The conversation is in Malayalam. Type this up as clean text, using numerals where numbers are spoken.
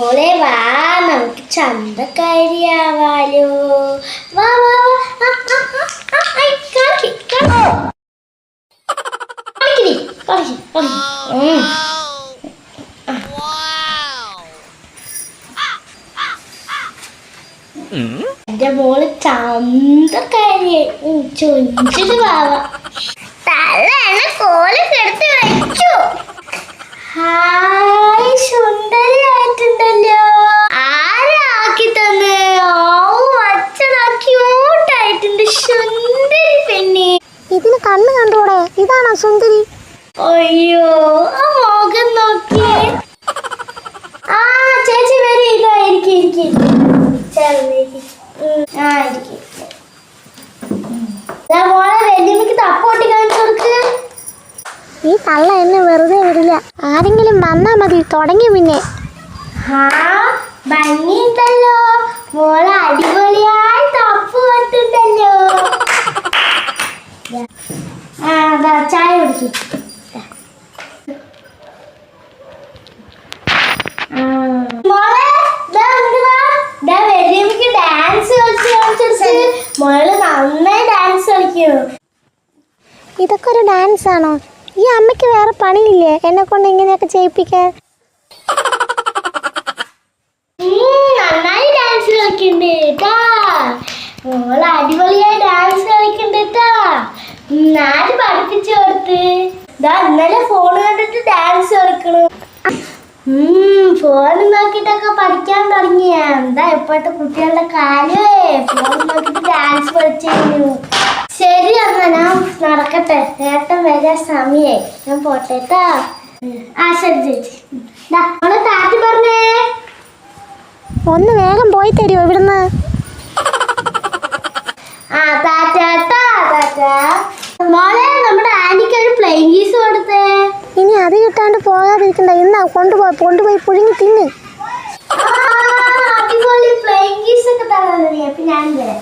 മോളെ വാ, നമുക്ക് ചന്തക്കാരിയാവാലോ. വാ വാ വാ. എന്റെ മോള് ചന്തക്കാരിയെ ചൊഞ്ചിട്ട് വാവാ. തല കോല് കെടുത്ത് വെച്ചു. ഹായ്, സുന്ദരിയായിട്ടുണ്ടല്ലോ. ആരാക്കി തന്നെ? അച്ഛനാക്കിയോട്ടായിട്ടുണ്ട്. സുന്ദരി പെണ്ണി. ഇതിന് കണ്ണ് കണ്ടൂടെ? ഇതാണോ സുന്ദരി? അയ്യോ, ആ മുഖം നോക്കിയേ. ആ ചേച്ചി വരെ ഇരിക്കും. മോളെ വെല്ലുമിക്ക് തപ്പോട്ടി കാണിച്ചു കൊടുക്ക്. ഈ തള്ള എന്നെ വെറുതെ വിടില്ല. ആരെങ്കിലും വന്നാ മതി. തുടങ്ങി പിന്നെ. ഭംഗിയുണ്ടല്ലോ മോളെ, അടിപൊളിയായി തപ്പ് കൊട്ടുണ്ടല്ലോ. ചായ കുടിക്കും. മോള് നന്നായി ഡാൻസ് കളിക്കൂ. ഇതൊക്കെ ഒരു ഡാൻസ് ആണോ? ഈ അമ്മയ്ക്ക് വേറെ പണിയില്ലേ എന്നെ കൊണ്ട് ഇങ്ങനെയൊക്കെ ചെയ്യിപ്പിക്കാൻ? നന്നായി ഡാൻസ് കളിക്കണ്ട് കേട്ടാ. മോള് അടിപൊളിയായി ഡാൻസ് കളിക്കണ്ട് കേട്ടാ. ആര് പഠിപ്പിച്ചു കൊടുത്ത്? ഇന്നലെ ഫോൺ കണ്ടിട്ട് ഡാൻസ് കളിക്കണു. ഫോൺ നോക്കിട്ടൊക്കെ പഠിക്കാൻ തുടങ്ങിയ. എന്താ ഇപ്പോഴത്തെ കുട്ടികളുടെ കാലേ, ഫോൺ നോക്കിട്ട് ഡാൻസ് പഠിച്ചു. ശരി, എന്നാ ഞാൻ നടക്കട്ടെ. ഏട്ടൻ വരാൻ സമയായി. ഞാൻ പോട്ടേട്ടാ. ശരി ചേച്ചി. നമ്മള് താറ്റി പറഞ്ഞേ. ഒന്ന് വേഗം പോയി തരുമോ ഇവിടുന്ന്? മോളെ, നമ്മുടെ ആന്റിക്ക് ഒരു പ്ലെയിൻ കീസ് കൊടുത്തേ. ഇനി അത് കിട്ടാണ്ട് പോകാതിരിക്കണ്ട. ഇന്നാ കൊണ്ടുപോയി പുഴുങ്ങി തിന്ന്. അടിപൊളി പ്ലെയിൻ കീസ് ഒക്കെ തരാൻ. അപ്പൊ ഞാൻ വരാം.